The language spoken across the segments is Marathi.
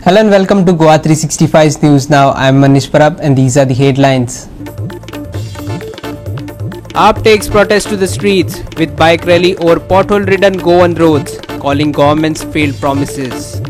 Hello and welcome to Goa 365's News Now. I am Manish Parab and these are the headlines. AAP takes protest to the streets with bike rally over pothole-ridden Goan roads, calling government's failed promises.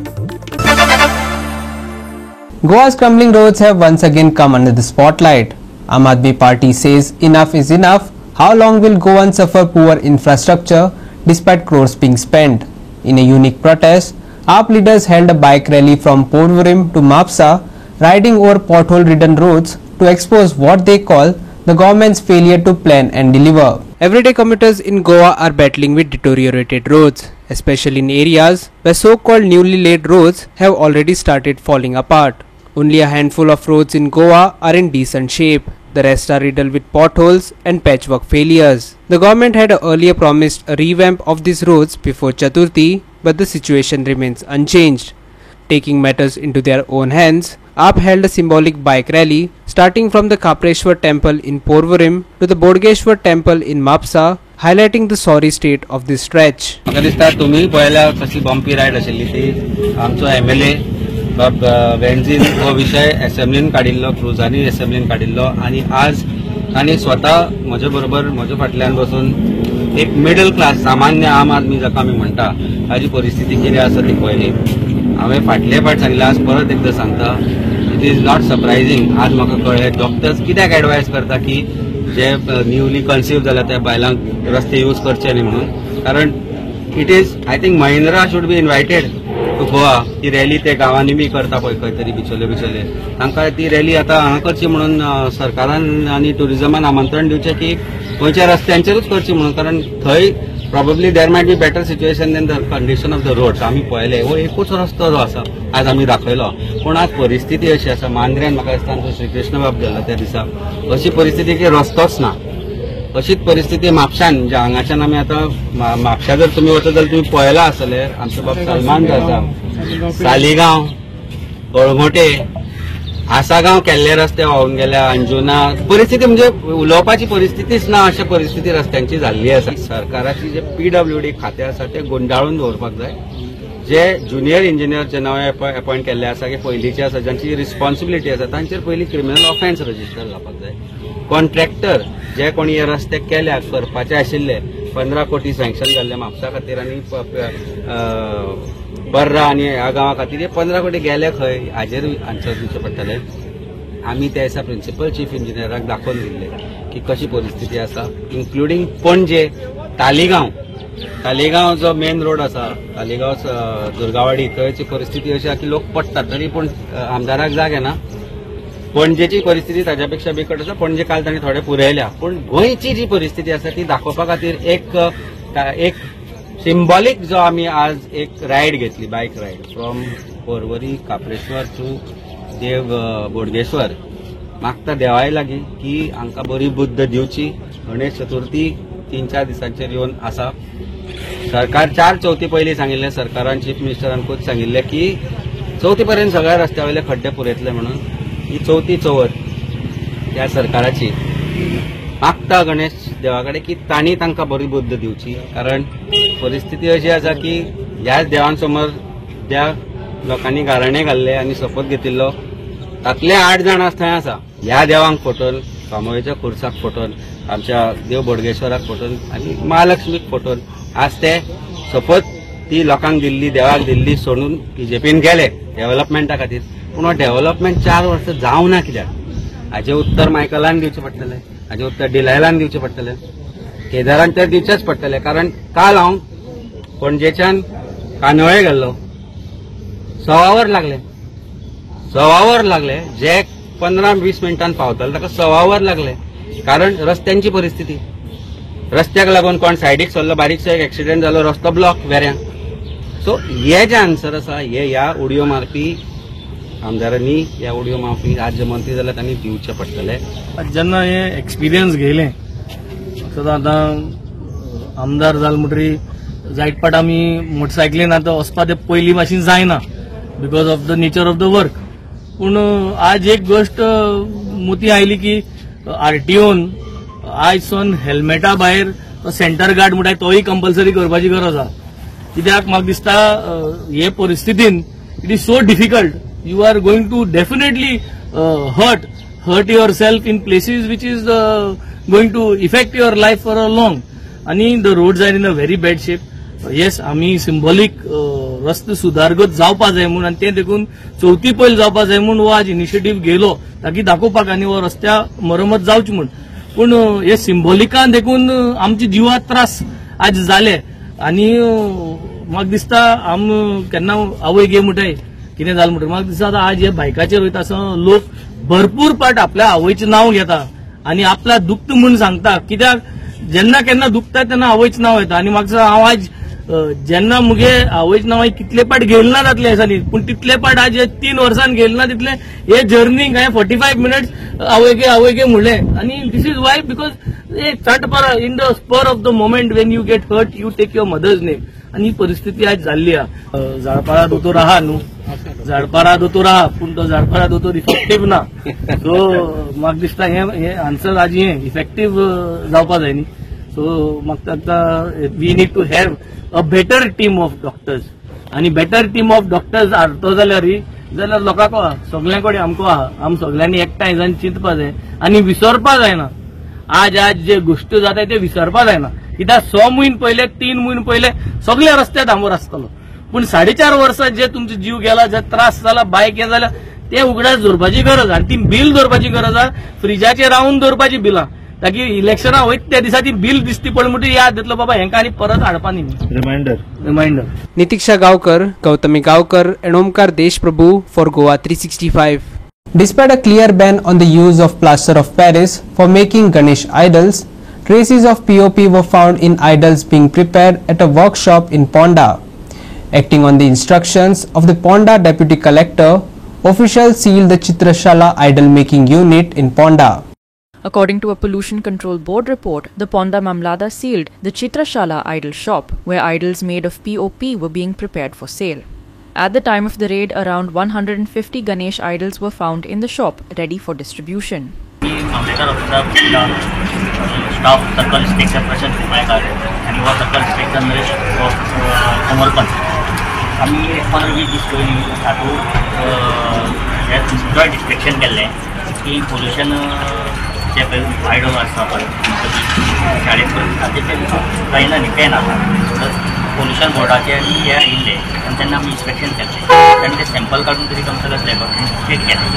Goa's crumbling roads have once again come under the spotlight. Aam Aadmi Party says enough is enough. How long will Goans suffer poor infrastructure despite crores being spent? In a unique protest, AAP leaders held a bike rally from Porvorim to Mapsa, riding over pothole-ridden roads to expose what they call the government's failure to plan and deliver. Everyday commuters in Goa are battling with deteriorated roads, especially in areas where so-called newly laid roads have already started falling apart. Only a handful of roads in Goa are in decent shape. The rest are riddled with potholes and patchwork failures. The government had earlier promised a revamp of these roads before Chaturthi, but the situation remains unchanged. Taking matters into their own hands, AAP held a symbolic bike rally starting from the Kapreshwar temple in Porvorim to the Bodgeshwar temple in Mapsa, highlighting the sorry state of this stretch. तुम्ही पहिला कशी बम्पी राईड आशिल्ली ती आमचो एमएलए वेंझीन हो विषय असेंब्लीन काडिल्लो, क्रुजांनी असेंब्लीन काडिल्लो आणि आज तांणी स्वता म्हजे बरोबर म्हजे फाटल्यान बसून एक मिडल क्लास सामान्य आम आदमी जाका आमी म्हणटा हाजी परिस्थिती कितें आसा ती पळयली. हांवें फाटले फाट सांगलें, आज परत एकदां सांगता, इट इज नॉट सरप्रायझींग. आज म्हाका कळ्ळें डॉक्टर्स कित्याक एडवायज करता की जे न्यूली कन्सीव जाल्या त्या बायलांक रस्ते यूज करचे न्ही म्हणून. कारण it is I think Mahindra should be invited to Goa. ती रॅली ते गांवांनी बी करता पळय खंय तरी बिचोले तांकां ती रॅली आतां हांगा करची म्हणून सरकारान आनी टुरिजमान आमंत्रण दिवचें की गोंयच्या रस्त्यांचेरूच करची म्हणून. कारण थंय probably there might be better situation than the condition of the roads. आमी पळयले हो एकूच रस्तो जो आसा आज आमी दाखयलो, पूण आज परिस्थिती अशी आसा. मांद्र्यान म्हाका दिसता आमचो श्रीकृष्ण बाब गेलो त्या दिसा, अशी परिस्थिती की रस्तोच ना. अशीच परिस्थिती म्हापशान, म्हणजे हांगाच्यान आमी आतां म्हापशा जर तुमी वता जाल्यार तुमी पळयला आसतले आमचो बाब सलमान जो आसा, सालिगांव, गळमोटे, आसागांव केल्ले रस्ते व्हांवून गेल्या, अंजुना. परिस्थिती म्हणजे उलोवपाची परिस्थितीच ना अशी परिस्थिती रस्त्यांची जाल्ली आसा. सरकाराची जे PWD खातें आसा ते गुंडाळून दवरपाक जाय. जे ज्युनियर इंजिनियर जे नवे अपॉइंट केल्ले आसा की पयलींचे आसा जांची रिस्पॉन्सिबिलिटी आसा तांचेर पयलीं क्रिमिनल ऑफेन्स रजिस्टर जावपाक जाय. कॉन्ट्रॅक्टर जे कोणी हे रस्ते केल्यात करपाचे आशिल्ले, 15 कोटी सँक्शन जाल्ले म्हापसा खातीर आनी बर्रा आनी ह्या गांवा खातीर 15 कोटी गेले खंय हाजेर आन्सर दिवचे पडटले. आमी त्या दिसा प्रिन्सिपल चीफ इंजिनियराक दाखोवन दिल्ले की कशी परिस्थिती आसा, इन्क्लुडींग पणजे, तालिगांव जो मेन रोड आसा, तालिगांव दुर्गावाडी, थंयची परिस्थिती अशी आसा की लोक पडटात तरी पूण आमदाराक जाग येना. पणजेची परिस्थिती ताज्यापेक्षा बिकट आसा. पणजे काल तांणी थोडे पुरयल्या, पूण गोंयची जी परिस्थिती आसा ती दाखोवपा खातीर एक सिंबॉलिक जो आमी आज एक रायड घेतली, बायक रायड फ्रॉम पोरवरी काप्रेश्वर टू देव बोडगेश्वर. मागता देवाय लागीं की हांकां बरी बुद्ध दिवची. गणेश चतुर्थी 3-4 दिसांचेर येवन आसा. सरकार 4 चवथी पयलीं सांगिल्लें, सरकारान चीफ मिनिस्टरान खूब सांगिल्लें की चवथी पर्यंत सगळ्या रस्त्या वयले खड्डे पुरयतले म्हणून. ही चवथी चवथ त्या सरकाराची. मागता गणेश देवा कडेन की तांणी तांकां बरी बुद्ध दिवची. कारण परिस्थिती अशी आसा की ह्याच देवान समोर त्या लोकांनी गाराणे घाल्ले आनी शपथ घेतिल्लो तातले 8 जाण थंय आसा. ह्या देवांक फटोवन, स्वामोयेच्या खुर्साक फटोवन, आमच्या देव बोडगेश्वराक फटोवन आनी महालक्ष्मीक फटोवन आज ते शपथ ती लोकांक दिल्ली, देवाक दिल्ली सोडून BJPन गेले डेव्हलपमेंटा खातीर. पूण हो डेव्हलपमेंट 4 वर्सां जावं ना कित्याक? हाजें उत्तर मायकलान दिवचें पडटलें, हाजें उत्तर डिलायलान दिवचें पडटलें, केदारान तर दिवचेंच पडटलें. कारण काल हांव पणजेच्यान कानोळे गेल्लो, 6 वर लागले. जे 15-20 मिनटान पावताले ताका 6 वर लागले. कारण रस्त्यांची परिस्थिती, रस्त्याक लागून कोण सायडीक सरलो, बारीकसो एक एक्सिडेंट जालो, रस्तो ब्लॉक वेऱ्यां. सो हे जे आन्सर आसा हे ह्या उडयो मारपी आमदारांनी, ह्या उडयो मारपी राज्य मंत्री जाल्यार तांणी दिवचे पडटले. जेन्ना हे एक्सपिरियन्स घेयले सदां आतां आमदार जाल म्हणटरी जायत पाट आमी मोटरसायकलीन आतां वचपा ते पयलीं भाशेन जायना because of the nature of the work. पूण आज एक गोष्ट मोती आयली की RTOन आयज सोन हेल्मेटा भायर सेंटर गार्ड म्हणटा तोय कंपल्सरी करपाची गरज आसा. कित्याक म्हाका दिसता हे परिस्थितीन it is so difficult. You are going to definitely hurt yourself in places which is going to affect your life for a long. And the roads are in a very bad shape. Yes, आम्ही सिंबॉलिक रस्ते सुधारगत जावपा जाय म्हणून आनी ते देखून चवथी पैल जावपा जाय म्हणून वो आज इनिशिएटिव्ह घेयलो ताकी दाखोवपाक आनी वो रस्त्या मरम्मत जावची म्हणून. पूण हे सिंबॉलिकान देखून आमचे जिवाक त्रास आज जाले आनी म्हाका दिसता आम केन्ना आवय गे म्हणटाय कितें जालें म्हणटा म्हाका दिसता आतां आज हे बायकाचेर वयता आसतना लोक भरपूर पाट आपल्या आवयचें नांव घेता आनी आपल्या दुखता म्हणून सांगता. कित्याक जेन्ना केन्ना दुखता तेन्ना आवयचें नांव येता आनी म्हाका दिसता हांव आज जेन्ना मुगे आवयचें नांव कितले पाट घेयलें ना जातले दिसांनी पूण तितले पाट आज 3 वर्सान घेयलें ना तितले हे जर्नीक हांवें 45 मिनिट्स आवय गे म्हणलें. आनी दिस इज वाय बिकॉज एक चटपरा in the spur of the moment when you get hurt you take your mother's name. आनी ही परिस्थिती आज जाल्ली आहा. झाडपारा दोतोर आहा न्हू, झाडपारा दोतोर आहा पूण तो झाडपारा दोतोर इफेक्टीव ना. सो म्हाका दिसता हे आन्सर आज हे इफेक्टीव जावपा जाय न्ही. सो म्हाका दिसता we need to have a better team of doctors आनी बेटर टीम ऑफ डॉक्टर्स हाडतो जाल्यार लोकांक सगळ्यां कडेन आमकां आहा. आम सगळ्यांनी एकठांय जावन चिंतपा जाय आनी विसरपा जायना. आज जे गोष्टी जाता ते विसरपा जायना. कित्याक 6 म्हयने पयले 3 म्हयने पयले सगळे रस्ते डांबोर आसतलो पूण 4.5 वर्सां जे तुमचो जीव गेला जे त्रास जाला बायक हे जाल्या ते उगडास दवरपाची गरज आनी ती बील दवरपाची गरज आहा. फ्रिजाचेर रावन दवरपाची बिलां ताकी इलेक्शनां वयता त्या दिसा ती बील दिसती पड म्हणटा याद येतलो बाबा हेंका आनी परत हाडपा न्ही. Reminder. Nitiksha Gaukar, Gautami Gaukar and Omkar Deshprabhu for Goa 365. Despite a clear ban on the use of plaster of Paris for making Ganesh idols, traces of POP were found in idols being prepared at a workshop in Ponda. Acting on the instructions of the Ponda Deputy Collector, officials sealed the Chitrashala idol making unit in Ponda. According to a Pollution Control Board report, the Ponda Mamlada sealed the Chitrashala idol shop, where idols made of POP were being prepared for sale. At the time of the raid, around 150 Ganesh idols were found in the shop, ready for distribution. Staff Circle Inspector Prashant Kumayakar and was Circle Inspector Naresh Komarpan. आम्ही रेस्पॉन्सिबिलिटी दिसतली तातूंत joint inspection केल्लें की पोल्युशन जे पळय आयडल आसता पळय शाळेंत ताचें तें जायना न्ही पॅन आसा. पोल्युशन बोर्डाचे हे आयिल्ले आनी तेन्ना आमी इन्स्पेक्शन केल्लें तांणी ते सॅम्पल काडून तरी कमसेकम चेक केलें.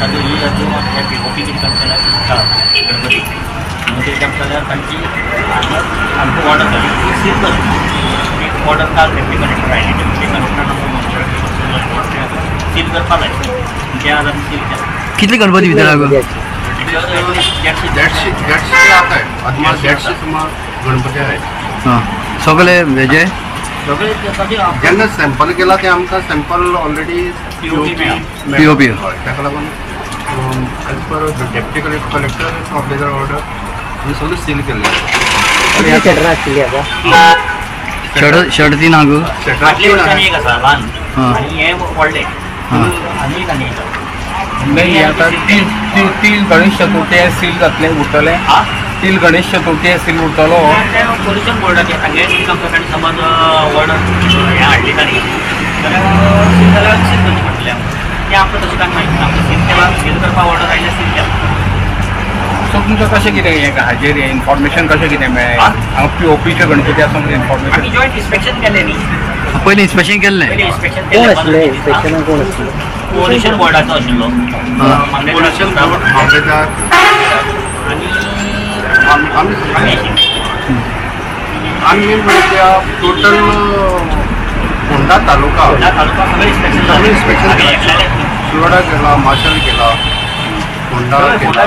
तातूंत ही तातूंत POP कितें कमसेकम गणपती म्हणजे कमसेकम तांची आमकां ऑर्डर जाली सील करून ऑर्डर काल डेप्टी कलेक्टर आयले डेप्टी कलेक्टर सील करपा जाय ते आज आमी सील केलें. कितले गणपती भितर गणपती आहे सगळे वेजे जेन्ना सॅम्पल केला ते आमकां सॅम्पल ऑलरेडी POP ताका लागून as per deputy collector officer order आमी सगळें सील केल्लें. शर्ट ती नागू फाटल्या वर्सांनी एक आसा ल्हान आनी हें व्हडलें आनी एक आनी आता तील गणेश चतुर्थी सील जातले उरतले तील गणेश चतुर्थी सील उरतलो. पोल्युशन बोर्डाचे हांगे कंपनी समज ऑर्डर हें हाडली जाली जाल्यार सील जाल्यार सील करचें पडटलें आमकां. तें आमकां तशें कांय माहिती ना. आमकां सील केला सील करपाक ऑर्डर आयल्या सील केला. सो तुमकां कशें कितें हें हाजेर इन्फॉर्मेशन कशें कितें मेळ्ळें? हांव POPचे गणपती आसा म्हणून इन्फॉर्मेशन आमी जॉयंट इन्स्पेक्शन केलें न्ही. पयलीं इन्स्पेक्शन केल्लें. पयलीं इन्स्पेक्शन केलें पोल्युशन बोर्डाचो आशिल्लो पोल्युशन बोर्ड मामलेदार आनी मेन म्हणजे टोटल फोंडा तालुका सगळें इन्स्पेक्शन शिरोडा केला मार्शल केला फोंडा केला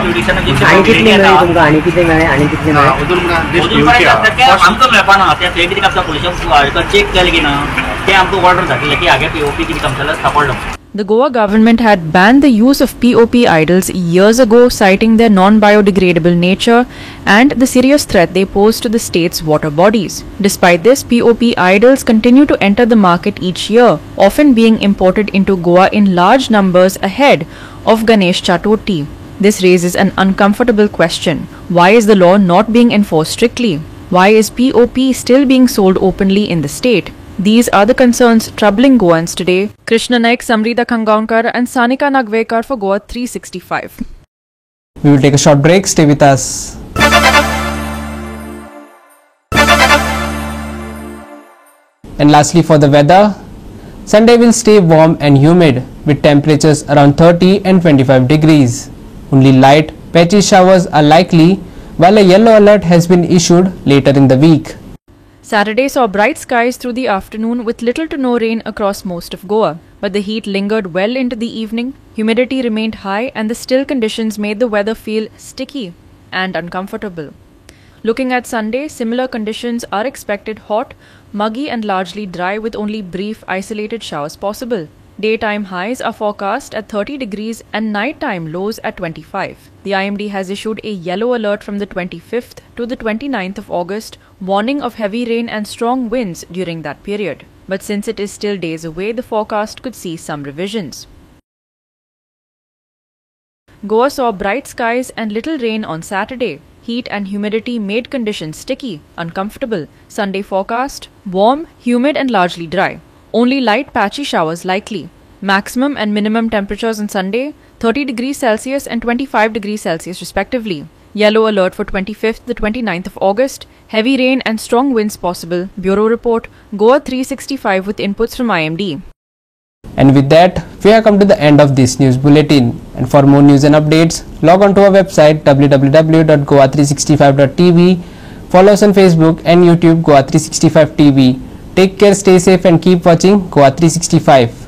आमकां मेळपा ना. ते कितें कापता पोल्युशन चेक केलें की ना ते आमकां ऑर्डर धाडलें की हागे POP कितें कापतालो सापडलो. The Goa government had banned the use of POP idols years ago, citing their non-biodegradable nature and the serious threat they pose to the state's water bodies. Despite this, POP idols continue to enter the market each year, often being imported into Goa in large numbers ahead of Ganesh Chaturthi. This raises an uncomfortable question. Why is the law not being enforced strictly? Why is POP still being sold openly in the state? These are the concerns troubling Goans today. Krishna Naik, Samrita Khangaonkar and Sanika Nagvekar for Goa 365. We will take a short break. Stay with us. And lastly, for the weather, Sunday will stay warm and humid with temperatures around 30 and 25 degrees. Only light, patchy showers are likely, while a yellow alert has been issued later in the week. Saturday saw bright skies through the afternoon with little to no rain across most of Goa, but the heat lingered well into the evening, humidity remained high and the still conditions made the weather feel sticky and uncomfortable. Looking at Sunday, similar conditions are expected: hot, muggy and largely dry with only brief isolated showers possible. Daytime highs are forecast at 30 degrees and nighttime lows at 25. The IMD has issued a yellow alert from the 25th to the 29th of August, warning of heavy rain and strong winds during that period. But since it is still days away, the forecast could see some revisions. Goa saw bright skies and little rain on Saturday. Heat and humidity made conditions sticky, uncomfortable. Sunday forecast: warm, humid and largely dry. Only light patchy showers likely. Maximum and minimum temperatures on Sunday 30 degrees Celsius and 25 degrees Celsius respectively. Yellow alert for 25th to 29th of August. Heavy rain and strong winds possible. Bureau report: Goa 365 with inputs from IMD. And with that, we have come to the end of this news bulletin. And for more news and updates, log on to our website www.goa365.tv. Follow us on Facebook and YouTube Goa 365 TV. Take care, stay safe and keep watching Goa 365.